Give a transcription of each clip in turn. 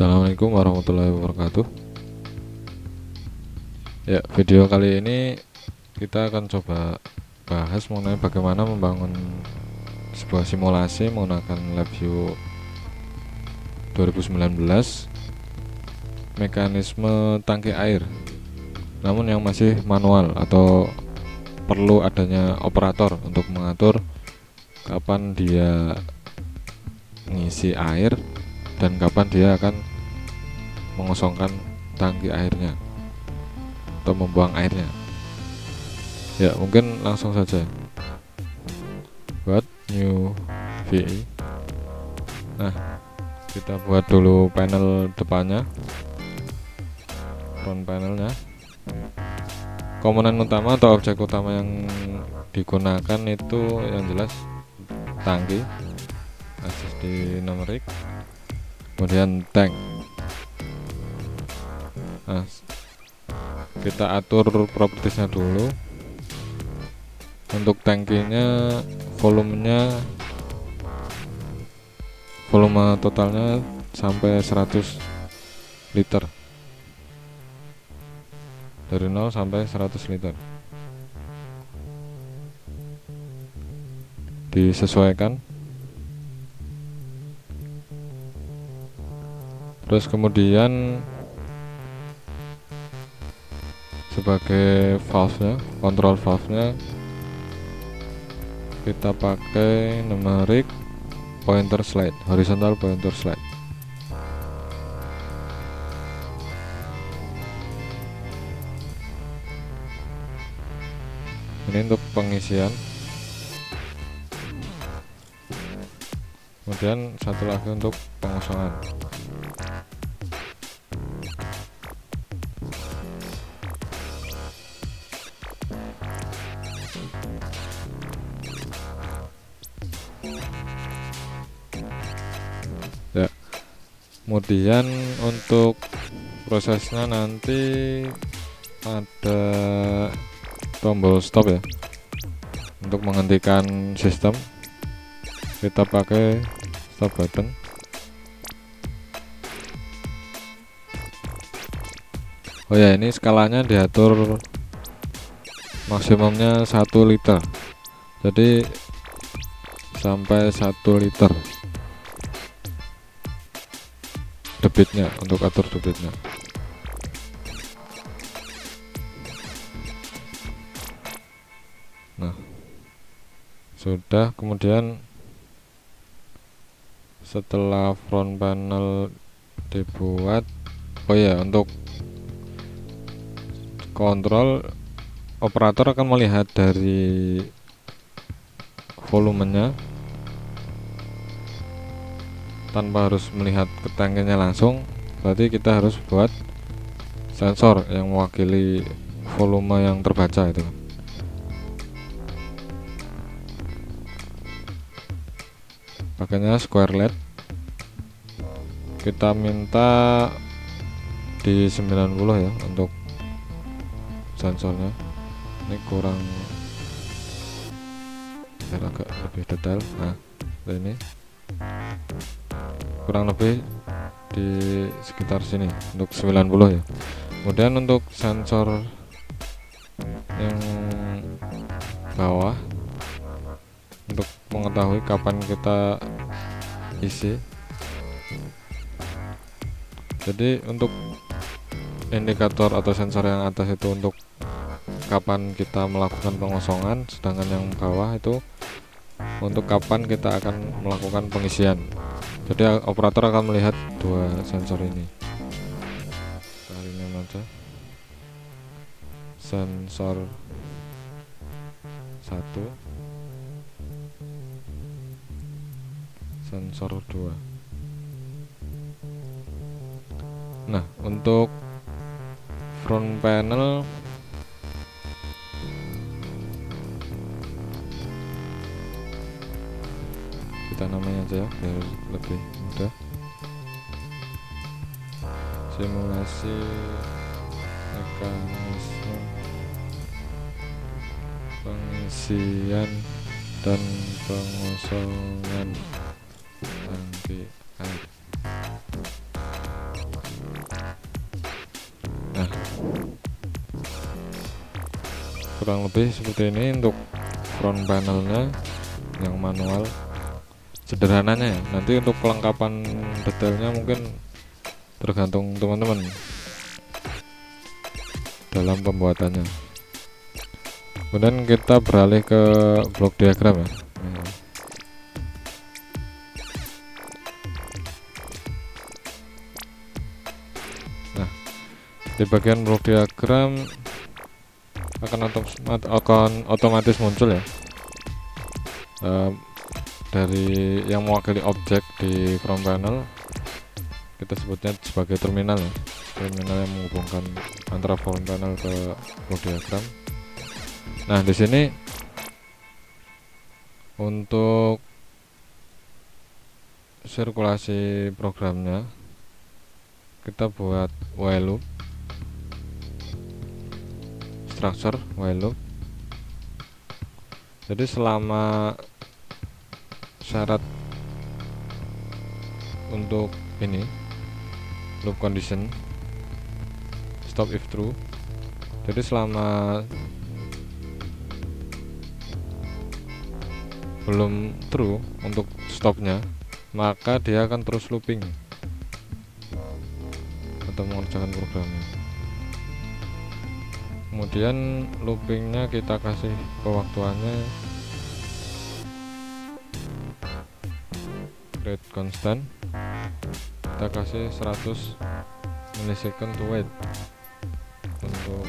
Assalamualaikum warahmatullahi wabarakatuh. Ya, video kali ini kita akan coba bahas mengenai bagaimana membangun sebuah simulasi menggunakan LabVIEW 2019 mekanisme tangki air, namun yang masih manual atau perlu adanya operator untuk mengatur kapan dia ngisi air dan kapan dia akan mengosongkan tangki airnya atau membuang airnya. Ya, mungkin langsung saja buat new VE. Nah, kita buat dulu panel depannya, front panelnya. Komponen utama atau objek utama yang digunakan itu yang jelas tangki, akses di numerik, kemudian tank. Nah, kita atur propertiesnya dulu. Untuk tangkinya volume totalnya sampai 100 liter, dari 0 sampai 100 liter disesuaikan. Terus kemudian sebagai valve-nya, kontrol valve-nya kita pakai numerik pointer slide, horizontal pointer slide. Ini untuk pengisian. Kemudian satu lagi untuk pengosongan. Ya, kemudian untuk prosesnya nanti ada tombol stop ya, untuk menghentikan sistem kita pakai stop button. Oh ya, ini skalanya diatur maksimumnya 1 liter, jadi sampai 1 liter debitnya, untuk atur debitnya. Nah, sudah. Kemudian setelah front panel dibuat, oh ya, untuk kontrol, operator akan melihat dari volumenya tanpa harus melihat ke tangkinya langsung. Berarti kita harus buat sensor yang mewakili volume yang terbaca itu. Pakainya square LED. Kita minta di 90 ya untuk sensornya. Ini kurang, biar agak lebih detail. Nah, ini kurang lebih di sekitar sini untuk 90 ya. Kemudian untuk sensor yang bawah, untuk mengetahui kapan kita isi. Jadi untuk indikator atau sensor yang atas itu untuk kapan kita melakukan pengosongan, sedangkan yang bawah itu untuk kapan kita akan melakukan pengisian. Jadi operator akan melihat dua sensor ini. Kali ini aja sensor 1, sensor 2. Nah, untuk front panel kita namanya aja ya, biar lebih mudah. Simulasi mekanisme pengisian dan pengosongan tangki air. kurang lebih seperti ini untuk front panelnya yang manual. Sederhananya ya, nanti untuk kelengkapan detailnya mungkin tergantung teman-teman dalam pembuatannya. Kemudian kita beralih ke blok diagram ya. Nah, di bagian blok diagram akan otomatis muncul ya dari yang mewakili objek di front panel, kita sebutnya sebagai terminal ya, terminal yang menghubungkan antara front panel ke blok diagram. Nah, di sini untuk sirkulasi programnya kita buat while loop, structure while loop. Jadi selama syarat untuk ini loop condition stop if true, jadi selama belum true untuk stopnya, maka dia akan terus looping atau mengerjakan programnya. Kemudian loopingnya kita kasih pewaktuannya rate constant, kita kasih 100 millisecond to wait untuk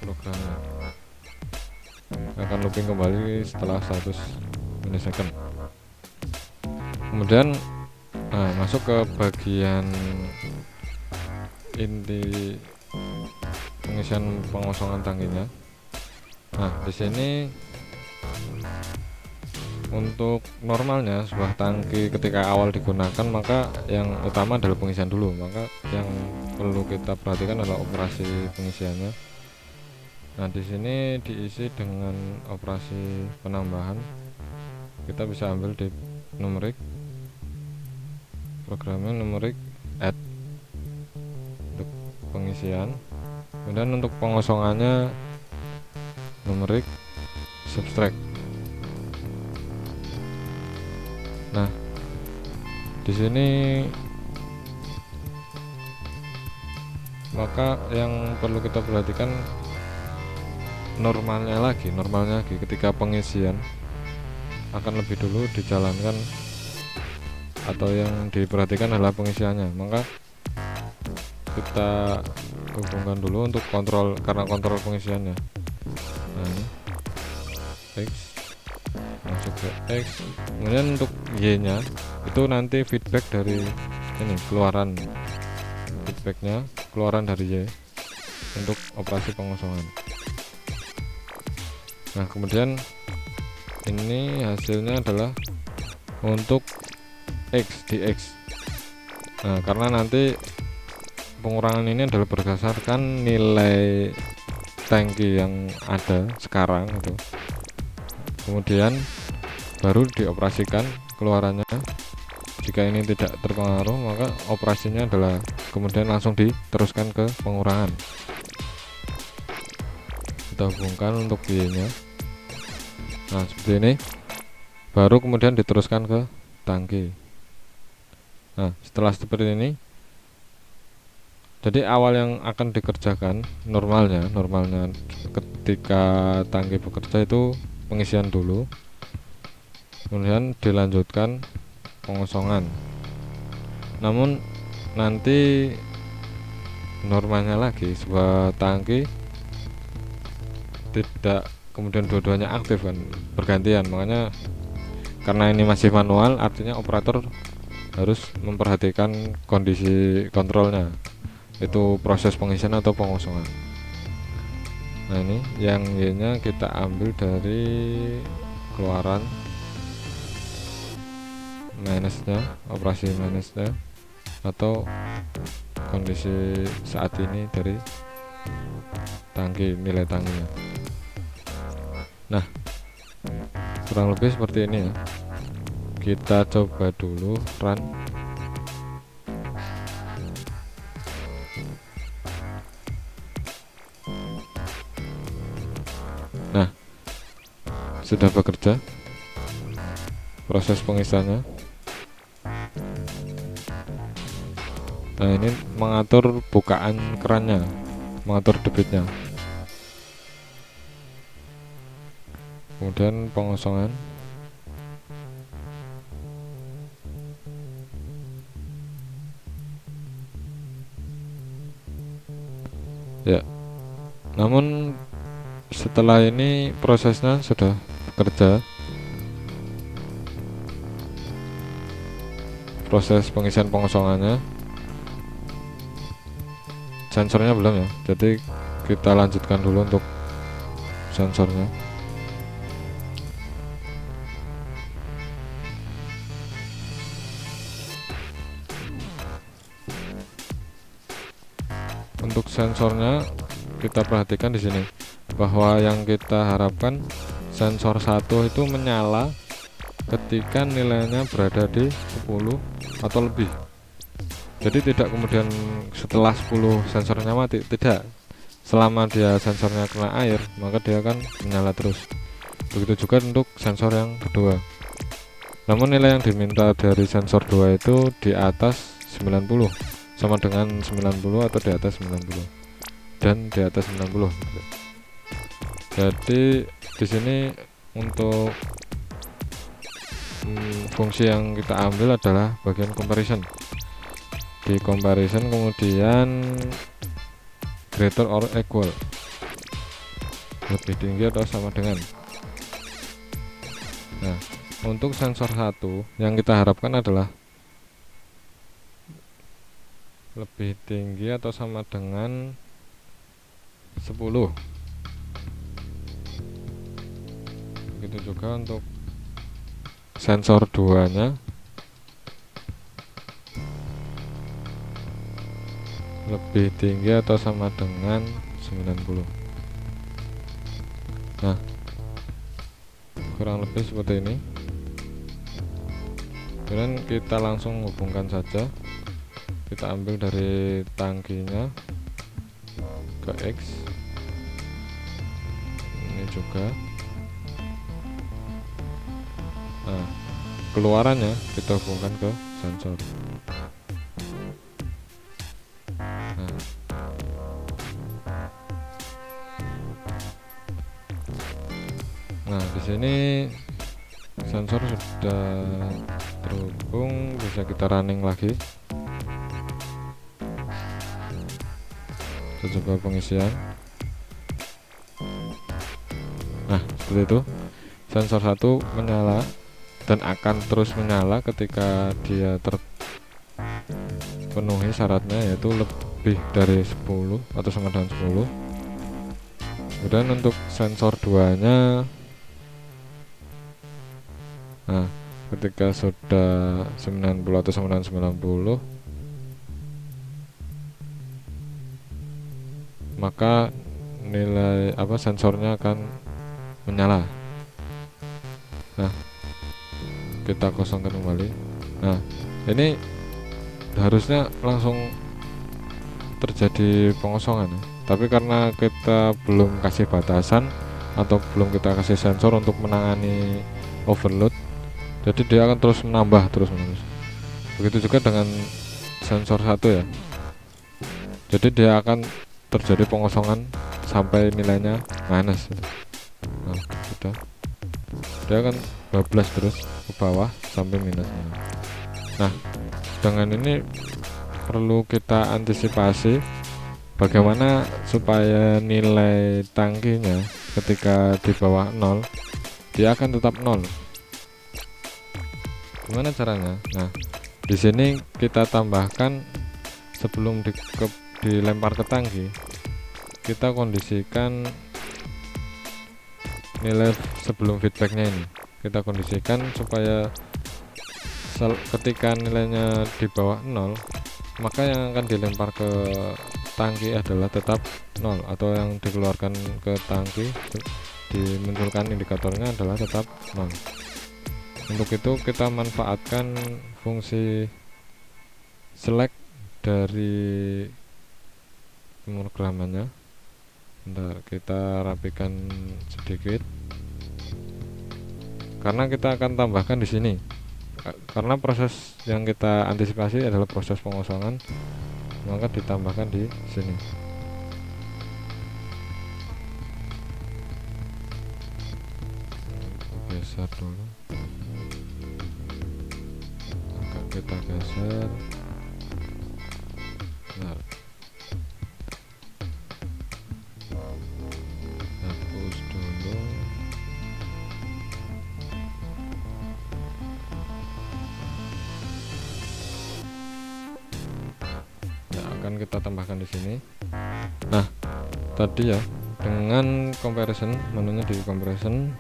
programnya, akan looping kembali setelah 100 millisecond. Kemudian masuk ke bagian inti pengisian pengosongan tangkinya. Nah, di sini untuk normalnya sebuah tangki ketika awal digunakan, maka yang utama adalah pengisian dulu. Maka yang perlu kita perhatikan adalah operasi pengisiannya. Nah, di sini diisi dengan operasi penambahan. Kita bisa ambil di numerik, programnya numerik add untuk pengisian. Kemudian untuk pengosongannya numerik subtract. Nah, di sini maka yang perlu kita perhatikan normalnya lagi ketika pengisian akan lebih dulu dijalankan, atau yang diperhatikan adalah pengisiannya. Maka kita hubungkan dulu untuk kontrol, karena kontrol pengisiannya. Nah, ini X masuk ke X. Kemudian untuk Y nya itu nanti feedback dari ini, keluaran feedbacknya keluaran dari Y untuk operasi pengosongan. Nah, kemudian ini hasilnya adalah untuk X di X. Nah, karena nanti pengurangan ini adalah berdasarkan nilai tangki yang ada sekarang itu. Kemudian baru dioperasikan keluarannya. Jika ini tidak terpengaruh, maka operasinya adalah kemudian langsung diteruskan ke pengurangan. Kita hubungkan untuk Y nya. Nah, seperti ini, baru kemudian diteruskan ke tangki. Nah, setelah seperti ini, jadi awal yang akan dikerjakan normalnya ketika tangki bekerja itu pengisian dulu, kemudian dilanjutkan pengosongan. Namun nanti normalnya lagi sebuah tangki tidak kemudian dua-duanya aktif kan, bergantian. Makanya karena ini masih manual, artinya operator harus memperhatikan kondisi kontrolnya, itu proses pengisian atau pengosongan. Nah, ini yang Y nya kita ambil dari keluaran minusnya, operasi minusnya, atau kondisi saat ini dari tangki, nilai tangkinya. Nah, kurang lebih seperti ini ya. Kita coba dulu run. Nah, sudah bekerja, proses pengisiannya. Nah, ini mengatur bukaan kerannya, mengatur debitnya. Kemudian pengosongan. Ya, namun setelah ini prosesnya sudah bekerja, proses pengisian pengosongannya, sensornya belum ya, jadi kita lanjutkan dulu untuk sensornya. Untuk sensornya kita perhatikan di sini bahwa yang kita harapkan sensor 1 itu menyala ketika nilainya berada di 10 atau lebih. Jadi tidak kemudian setelah 10 sensornya mati, tidak. Selama dia sensornya kena air, maka dia akan menyala terus. Begitu juga untuk sensor yang kedua. Namun nilai yang diminta dari sensor 2 itu di atas 90, sama dengan 90 atau di atas 90 dan di atas 90. Jadi di sini untuk fungsi yang kita ambil adalah bagian comparison. Di comparison kemudian greater or equal, lebih tinggi atau sama dengan. Nah, untuk sensor 1 yang kita harapkan adalah lebih tinggi atau sama dengan 10. Begitu juga untuk sensor 2 nya lebih tinggi atau sama dengan 90. Nah, kurang lebih seperti ini. Kemudian kita langsung hubungkan saja. Kita ambil dari tangkinya ke X, ini juga. Nah, keluarannya kita hubungkan ke sensor. Nah, di sini sensor sudah terhubung, bisa kita running lagi. Kita coba pengisian. Nah, seperti itu. Sensor 1 menyala dan akan terus menyala ketika dia terpenuhi syaratnya, yaitu lebih dari 10 atau sama dengan 10. Kemudian untuk sensor 2 nya, nah, ketika sudah 90 atau sama dengan 90, maka nilai sensornya akan menyala. Nah, kita kosongkan kembali. Nah, ini harusnya langsung terjadi pengosongan ya. Tapi karena kita belum kasih batasan atau belum kita kasih sensor untuk menangani overload, jadi dia akan terus menambah terus menerus. Begitu juga dengan sensor 1 ya. Jadi dia akan terjadi pengosongan sampai nilainya minus. Nah, sudah. Dia akan bablas terus ke bawah sampai minus. Nah, dengan ini perlu kita antisipasi bagaimana supaya nilai tangkinya ketika di bawah 0 dia akan tetap 0. Gimana caranya? Nah, di sini kita tambahkan sebelum dilempar ke tangki, kita kondisikan nilai sebelum feedbacknya ini. Kita kondisikan supaya ketika nilainya di bawah 0, maka yang akan dilempar ke tangki adalah tetap 0, atau yang dikeluarkan ke tangki dimunculkan indikatornya adalah tetap 0. Untuk itu kita manfaatkan fungsi select dari pemrogramannya. Bentar, kita rapikan sedikit. karena kita akan tambahkan di sini. Karena proses yang kita antisipasi adalah proses pengosongan, maka ditambahkan di sini. Geser dulu, agak kita geser. Nah, hapus dulu. Nah, akan kita tambahkan di sini. Nah, tadi ya, dengan comparison, menunya di comparison,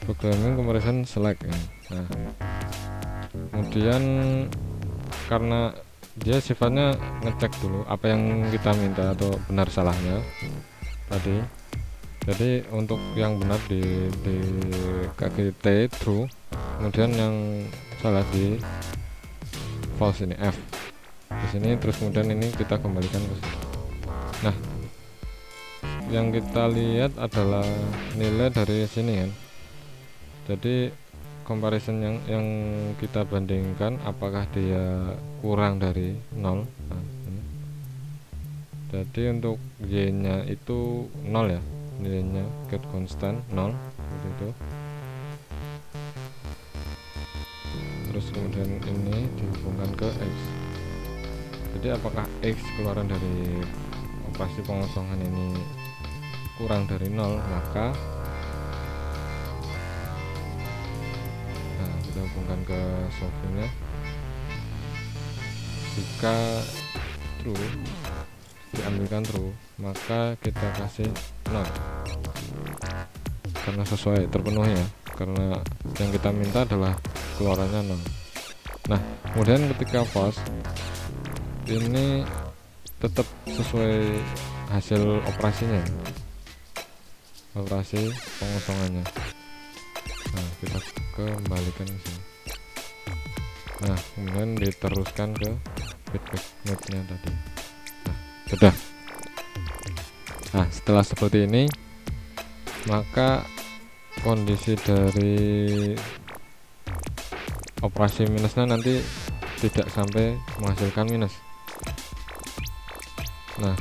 programming comparison select ya. Nah, kemudian karena dia sifatnya ngecek dulu apa yang kita minta atau benar salahnya tadi. Jadi untuk yang benar di KGT true, kemudian yang salah di false, ini F di sini, terus kemudian ini kita kembalikan ke sini. Nah, yang kita lihat adalah nilai dari sini kan. Jadi comparison yang kita bandingkan apakah dia kurang dari 0. Nah, ini. Jadi untuk Y nya itu 0 ya, nilainya get constant 0 seperti itu. Terus kemudian ini dihubungkan ke X. Jadi apakah X keluaran dari operasi pengosongan ini kurang dari 0, maka kita hubungkan ke solvingnya. Jika true, diambilkan true, maka kita kasih 0 karena sesuai, terpenuhi ya, karena yang kita minta adalah keluarannya 0. Nah, kemudian ketika false, ini tetap sesuai hasil operasinya, operasi pengosongannya. Nah, kita kembalikan ke sini. Nah, kemudian diteruskan ke feedback node-nya tadi. Nah, sudah. Nah, setelah seperti ini, maka kondisi dari operasi minusnya nanti tidak sampai menghasilkan minus. Nah,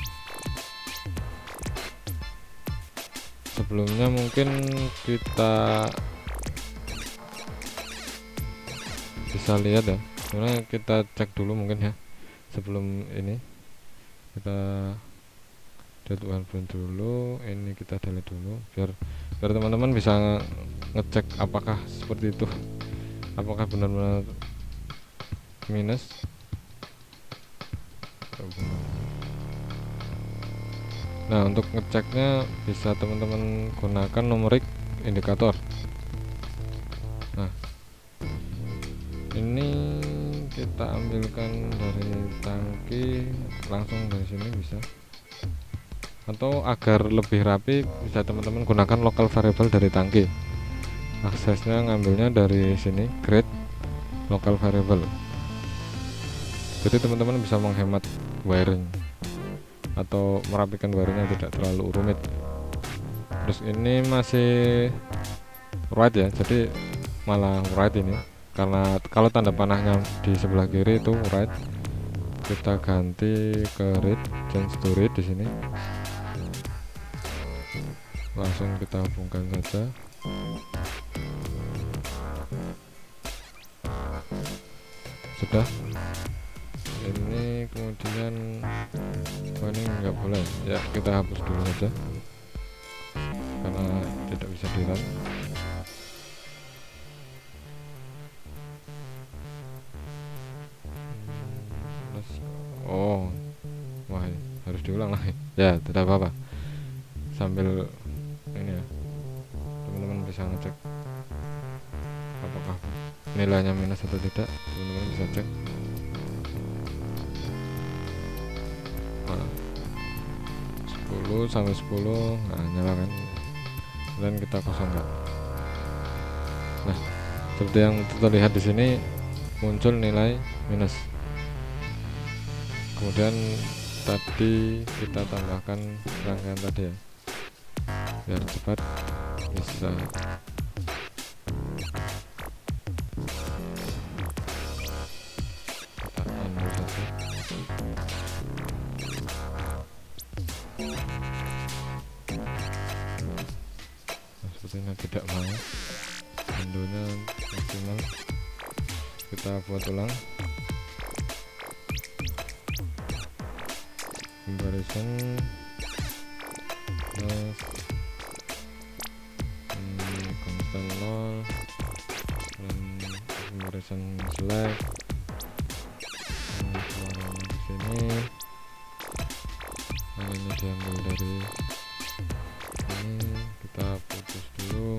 sebelumnya mungkin kita bisa lihat ya, sebenarnya kita cek dulu mungkin ya, sebelum ini kita delete wildprint dulu, ini kita delete dulu biar teman-teman bisa ngecek apakah seperti itu, apakah benar-benar minus. Nah, untuk ngeceknya bisa teman-teman gunakan numerik indikator. Nah, ini kita ambilkan dari tangki, langsung dari sini bisa, atau agar lebih rapi bisa teman-teman gunakan local variable dari tangki. Aksesnya ngambilnya dari sini, create local variable. Jadi teman-teman bisa menghemat wiring atau merapikan wiringnya tidak terlalu rumit. Terus ini masih right ya, jadi malah right ini, karena kalau tanda panahnya di sebelah kiri itu right. Kita ganti ke read, change to read di sini. Langsung kita hubungkan saja. Sudah. Ini kemudian ini nggak boleh ya, kita hapus dulu saja karena tidak bisa di run. Oh, wah, harus diulang lagi ya, tidak apa-apa, sambil ini ya, teman-teman bisa ngecek apakah nilainya minus atau tidak. Teman-teman bisa cek. Nah, 10 sampai 10, nah nyala kan, dan kita kosongkan. Nah, seperti yang terlihat di sini muncul nilai minus. Kemudian tadi kita tambahkan rangkaian tadi ya, biar cepat bisa operasinya tidak mau, windownya maksimal. Kita buat ulang comparison plus constant 0 dan comparison select suaranya di sini. Nah, ini diambil dari ini, kita putus dulu.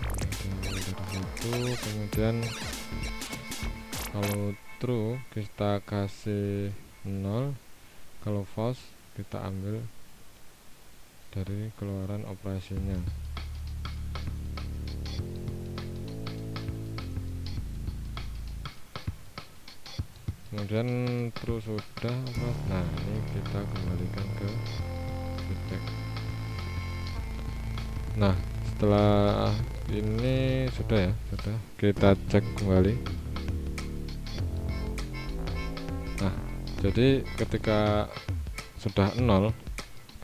Ini diambil dari situ, kemudian kalau true kita kasih 0, kalau false kita ambil dari keluaran operasinya. Kemudian true sudah, nah ini kita kembalikan ke feedback. Nah, setelah ini sudah ya, sudah kita cek kembali. Nah, jadi ketika sudah 0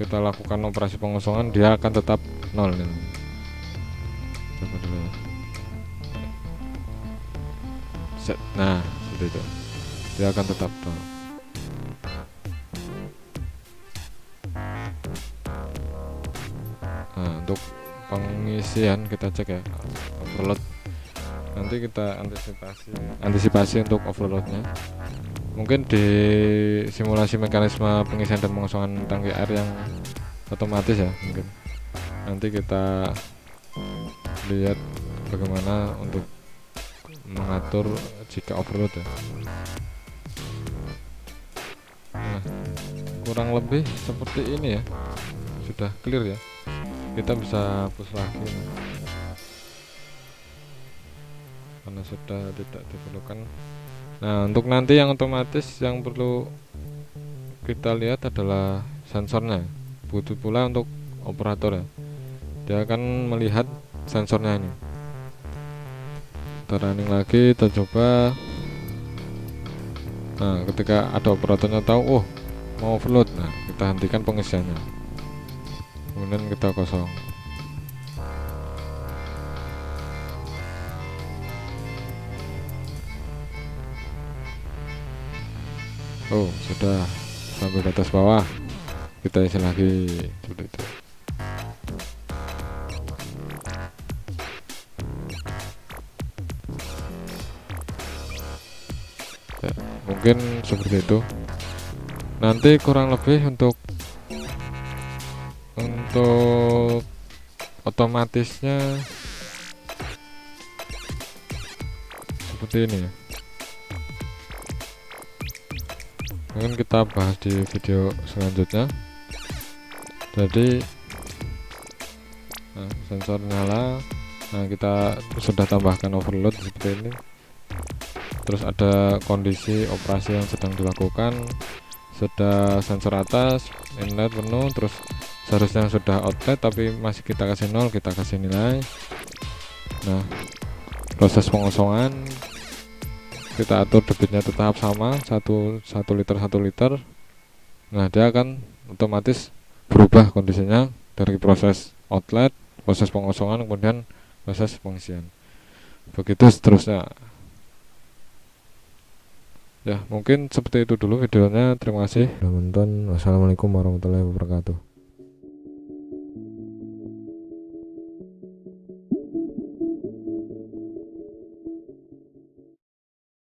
kita lakukan operasi pengosongan, dia akan tetap 0 ya. Coba dulu ya. Set. Nah, seperti itu, dia akan tetap 0. Nah, untuk pengisian kita cek ya, overload. Nanti kita antisipasi untuk overloadnya. Mungkin di simulasi mekanisme pengisian dan pengosongan tangki air yang otomatis ya, mungkin nanti kita lihat bagaimana untuk mengatur jika overload ya. Nah, kurang lebih seperti ini ya, sudah clear ya. Kita bisa push lagi karena sudah tidak diperlukan. Nah, untuk nanti yang otomatis yang perlu kita lihat adalah sensornya. Butuh pula untuk operator ya, dia akan melihat sensornya ini. Kita running lagi, kita coba. Nah, ketika ada operatornya tahu, oh mau overload, nah kita hentikan pengisiannya, kemudian kita kosong. Oh, sudah sampai batas bawah, kita isi lagi seperti itu. Ya, mungkin seperti itu. Nanti kurang lebih untuk otomatisnya seperti ini ya. Mungkin kita bahas di video selanjutnya. Jadi sensor nyala, nah kita sudah tambahkan overload seperti ini. Terus ada kondisi operasi yang sedang dilakukan, sudah sensor atas inlet penuh, terus seharusnya sudah outlet tapi masih kita kasih 0, kita kasih nilai. Nah, proses pengosongan kita atur debitnya tetap sama 1 liter. Nah, dia akan otomatis berubah kondisinya dari proses outlet, proses pengosongan, kemudian proses pengisian, begitu seterusnya ya. Mungkin seperti itu dulu videonya. Terima kasih sudah menonton. Wassalamualaikum warahmatullahi wabarakatuh.